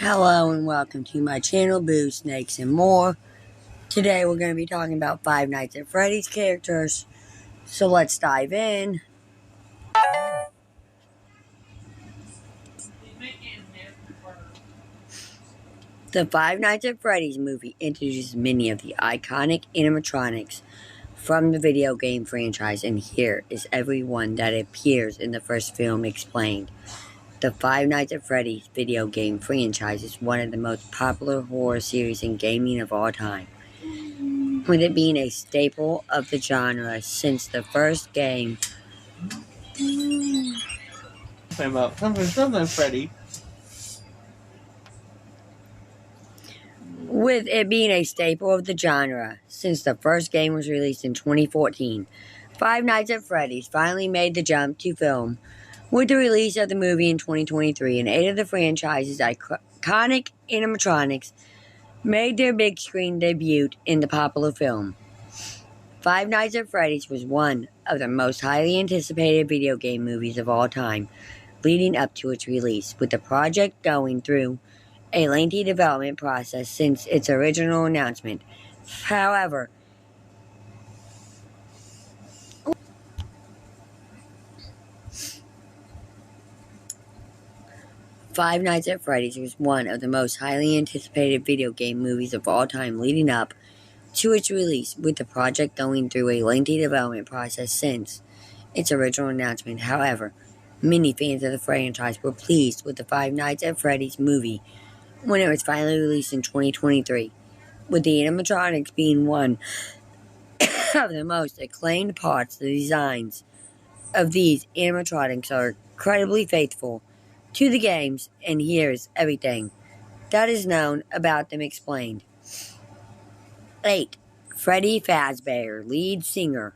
Hello and welcome to my channel, Boo, Snakes, and More. Today we're going to be talking about Five Nights at Freddy's characters. So let's dive in. The Five Nights at Freddy's movie introduces many of the iconic animatronics from the video game franchise, and here is everyone that appears in the first film explained. The Five Nights at Freddy's video game franchise is one of the most popular horror series in gaming of all time, with it being a staple of the genre since the first game. Talking about something, Freddy. With it being a staple of the genre since the first game was released in 2014, Five Nights at Freddy's finally made the jump to film with the release of the movie in 2023, and 8 of the franchise's iconic animatronics made their big screen debut in the popular film. Five Nights at Freddy's was one of the most highly anticipated video game movies of all time, leading up to its release, with the project going through a lengthy development process since its original announcement. However, Five Nights at Freddy's was one of the most highly anticipated video game movies of all time, leading up to its release, with the project going through a lengthy development process since its original announcement. However, many fans of the franchise were pleased with the Five Nights at Freddy's movie when it was finally released in 2023, with the animatronics being one of the most acclaimed parts. The designs of these animatronics are incredibly faithful to the games, and here's everything that is known about them explained. 8. Freddy Fazbear, lead singer.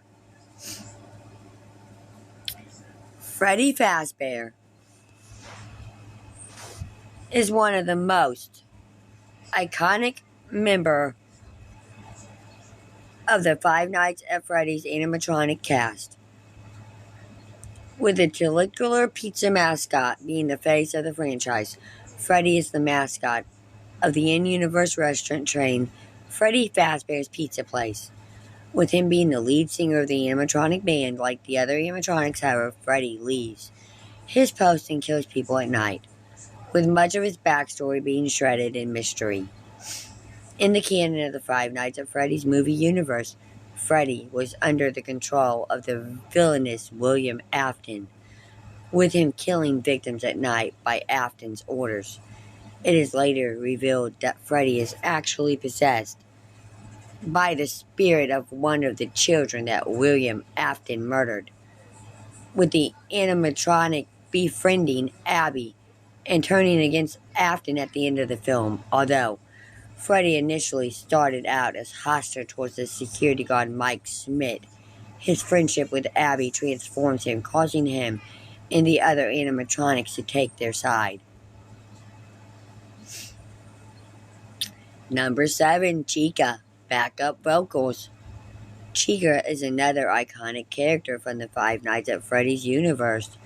Freddy Fazbear is one of the most iconic member of the Five Nights at Freddy's animatronic cast, with the titular pizza mascot being the face of the franchise. Freddy is the mascot of the in-universe restaurant chain Freddy Fazbear's Pizza Place, with him being the lead singer of the animatronic band. Like the other animatronics, however, Freddy leaves his post and kills people at night, with much of his backstory being shrouded in mystery. In the canon of the Five Nights at Freddy's movie universe, Freddy was under the control of the villainous William Afton, with him killing victims at night by Afton's orders. It is later revealed that Freddy is actually possessed by the spirit of one of the children that William Afton murdered, with the animatronic befriending Abby and turning against Afton at the end of the film. Although Freddy initially started out as hostile towards the security guard Mike Smith, his friendship with Abby transforms him, causing him and the other animatronics to take their side. Number 7, Chica. Backup vocals. Chica is another iconic character from the Five Nights at Freddy's universe,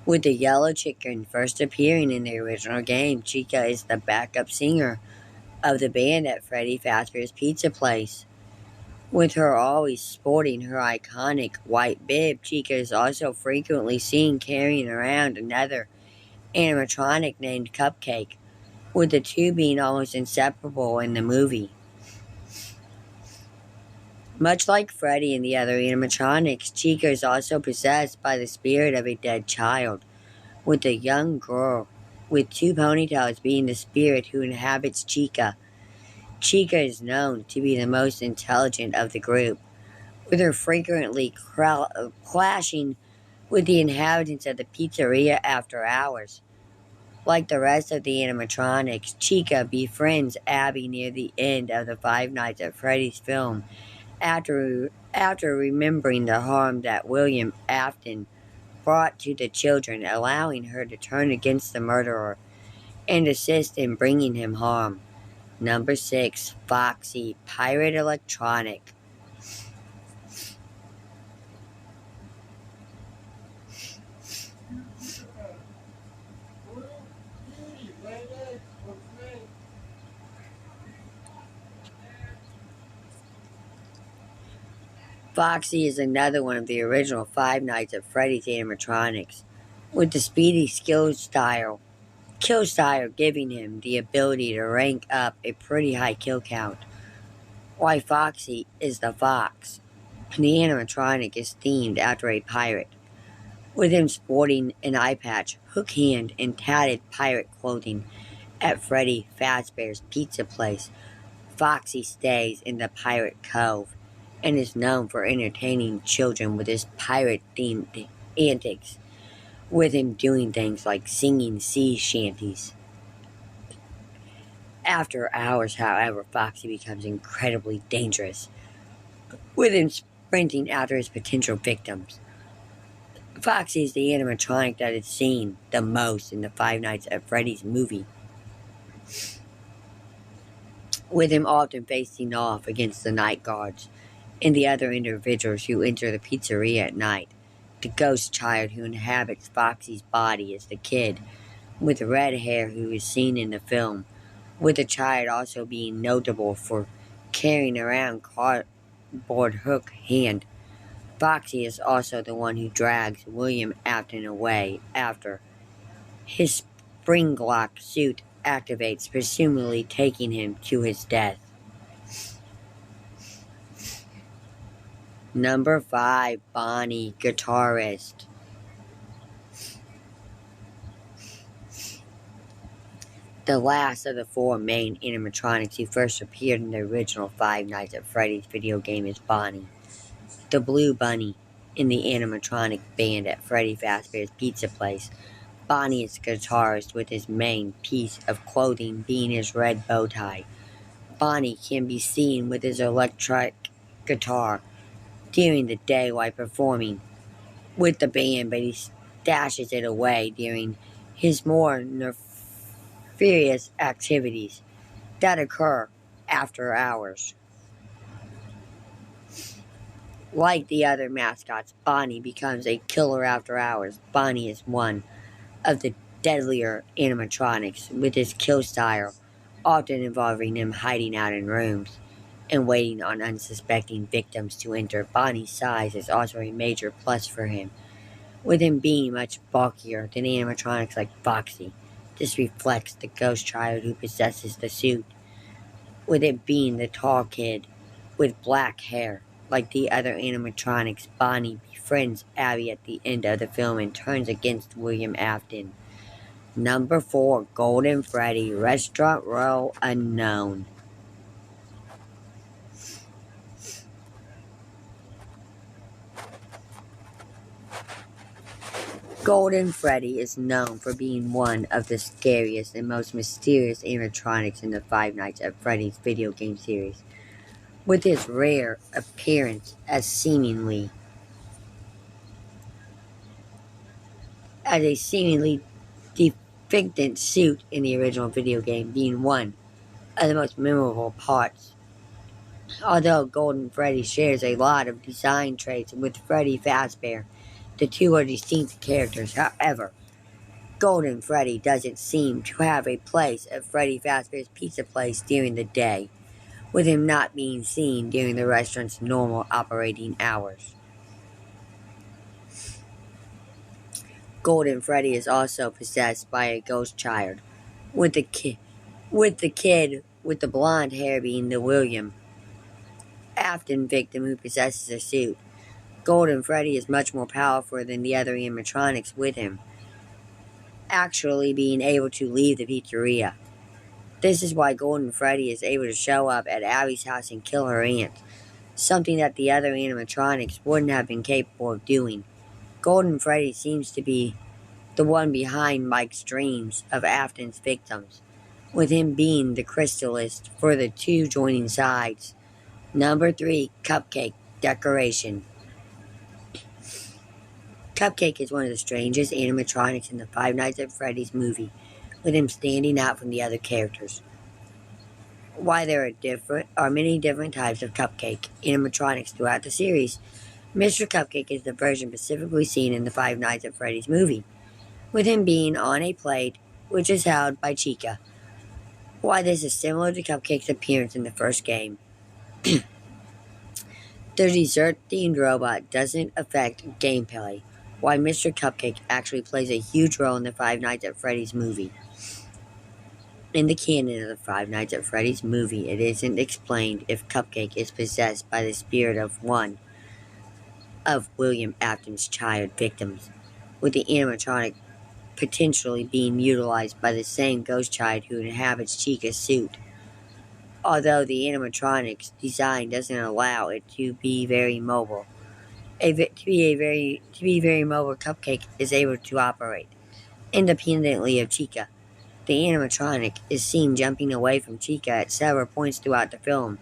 with the yellow chicken first appearing in the original game. Chica is the backup singer of the band at Freddy Fazbear's Pizza Place, with her always sporting her iconic white bib. Chica is also frequently seen carrying around another animatronic named Cupcake, with the two being almost inseparable in the movie. Much like Freddy and the other animatronics, Chica is also possessed by the spirit of a dead child, with a young girl with two ponytails being the spirit who inhabits Chica. Chica is known to be the most intelligent of the group, with her frequently clashing with the inhabitants of the pizzeria after hours. Like the rest of the animatronics, Chica befriends Abby near the end of the Five Nights at Freddy's film, after remembering the harm that William Afton brought to the children, allowing her to turn against the murderer and assist in bringing him harm. Number 6, Foxy, Pirate Electronic. Foxy is another one of the original Five Nights at Freddy's animatronics, with the speedy kill style giving him the ability to rank up a pretty high kill count. Why Foxy is the fox. The animatronic is themed after a pirate, with him sporting an eye patch, hook hand, and tatted pirate clothing at Freddy Fazbear's Pizza Place. Foxy stays in the Pirate Cove and is known for entertaining children with his pirate-themed antics, with him doing things like singing sea shanties. After hours, however, Foxy becomes incredibly dangerous, with him sprinting after his potential victims. Foxy is the animatronic that is seen the most in the Five Nights at Freddy's movie, with him often facing off against the night guards and the other individuals who enter the pizzeria at night. The ghost child who inhabits Foxy's body is the kid with red hair who is seen in the film, with the child also being notable for carrying around cardboard hook hand. Foxy is also the one who drags William Afton away after his spring lock suit activates, presumably taking him to his death. Number 5, Bonnie, guitarist. The last of the 4 main animatronics who first appeared in the original Five Nights at Freddy's video game is Bonnie, the blue bunny in the animatronic band at Freddy Fazbear's Pizza Place. Bonnie is the guitarist, with his main piece of clothing being his red bow tie. Bonnie can be seen with his electric guitar during the day while performing with the band, but he stashes it away during his more nefarious activities that occur after hours. Like the other mascots, Bonnie becomes a killer after hours. Bonnie is one of the deadlier animatronics, with his kill style often involving him hiding out in rooms and waiting on unsuspecting victims to enter. Bonnie's size is also a major plus for him, with him being much bulkier than animatronics like Foxy. This reflects the ghost child who possesses the suit, with it being the tall kid with black hair. Like the other animatronics, Bonnie befriends Abby at the end of the film and turns against William Afton. Number 4, Golden Freddy, Restaurant Row Unknown. Golden Freddy is known for being one of the scariest and most mysterious animatronics in the Five Nights at Freddy's video game series, with his rare appearance as seemingly deficient suit in the original video game being one of the most memorable parts. Although Golden Freddy shares a lot of design traits with Freddy Fazbear, the two are distinct characters. However, Golden Freddy doesn't seem to have a place at Freddy Fazbear's Pizza Place during the day, with him not being seen during the restaurant's normal operating hours. Golden Freddy is also possessed by a ghost child, with the kid with the blonde hair being the William Afton victim who possesses a suit. Golden Freddy is much more powerful than the other animatronics with him, actually being able to leave the pizzeria. This is why Golden Freddy is able to show up at Abby's house and kill her aunt, something that the other animatronics wouldn't have been capable of doing. Golden Freddy seems to be the one behind Mike's dreams of Afton's victims, with him being the crystallist for the two joining sides. Number 3, Cupcake Decoration. Cupcake is one of the strangest animatronics in the Five Nights at Freddy's movie, with him standing out from the other characters. While there are many different types of Cupcake animatronics throughout the series, Mr. Cupcake is the version specifically seen in the Five Nights at Freddy's movie, with him being on a plate which is held by Chica. While this is similar to Cupcake's appearance in the first game, The dessert-themed robot doesn't affect gameplay, while Mr. Cupcake actually plays a huge role in the Five Nights at Freddy's movie. In the canon of the Five Nights at Freddy's movie, it isn't explained if Cupcake is possessed by the spirit of one of William Afton's child victims, with the animatronic potentially being utilized by the same ghost child who inhabits Chica's suit. Although the animatronic's design doesn't allow it to be very mobile, to be very mobile, Cupcake is able to operate independently of Chica. The animatronic is seen jumping away from Chica at several points throughout the film,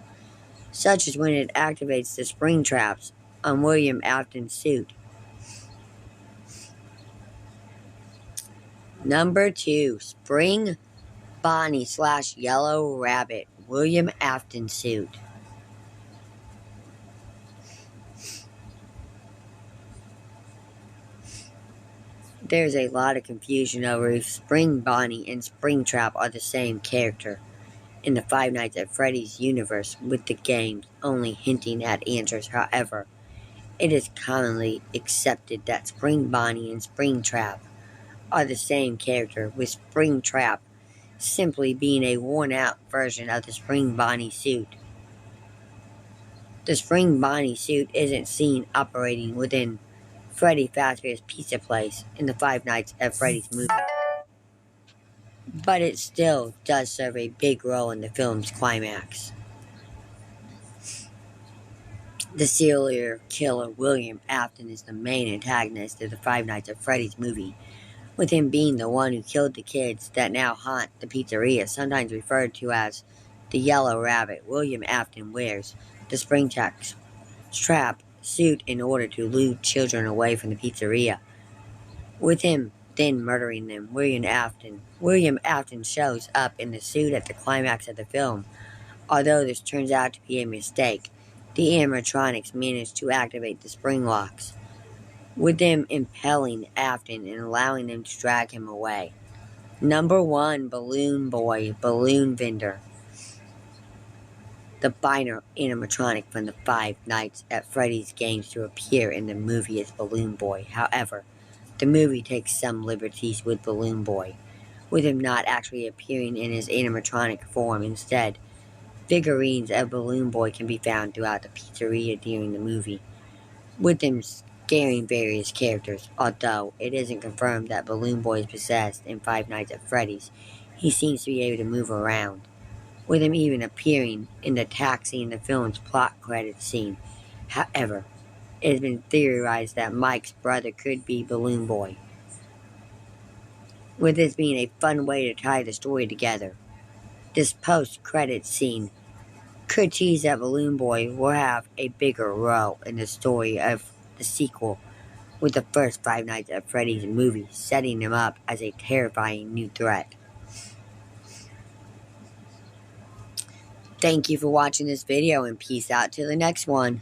such as when it activates the spring traps on William Afton's suit. Number 2. Spring Bonnie / Yellow Rabbit, William Afton suit. There's a lot of confusion over if Spring Bonnie and Springtrap are the same character in the Five Nights at Freddy's universe, with the games only hinting at answers. However, it is commonly accepted that Spring Bonnie and Springtrap are the same character, with Springtrap simply being a worn-out version of the Spring Bonnie suit. The Spring Bonnie suit isn't seen operating within Freddy Fazbear's Pizza Place in the Five Nights at Freddy's movie, but it still does serve a big role in the film's climax. The serial killer William Afton is the main antagonist of the Five Nights at Freddy's movie, with him being the one who killed the kids that now haunt the pizzeria, sometimes referred to as the Yellow Rabbit. William Afton wears the trap suit in order to lure children away from the pizzeria, with him then murdering them. William Afton shows up in the suit at the climax of the film. Although this turns out to be a mistake, the animatronics manage to activate the spring locks, with them impelling Afton and allowing them to drag him away. Number 1. Balloon Boy, Balloon Vendor. The final animatronic from the Five Nights at Freddy's games to appear in the movie is Balloon Boy. However, the movie takes some liberties with Balloon Boy, with him not actually appearing in his animatronic form. Instead, figurines of Balloon Boy can be found throughout the pizzeria during the movie, with them scaring various characters. Although it isn't confirmed that Balloon Boy is possessed in Five Nights at Freddy's, he seems to be able to move around, with him even appearing in the taxi in the film's plot credits scene. However, it has been theorized that Mike's brother could be Balloon Boy, with this being a fun way to tie the story together. This post-credits scene could tease that Balloon Boy will have a bigger role in the story of the sequel, with the first Five Nights at Freddy's movie setting him up as a terrifying new threat. Thank you for watching this video, and peace out to the next one.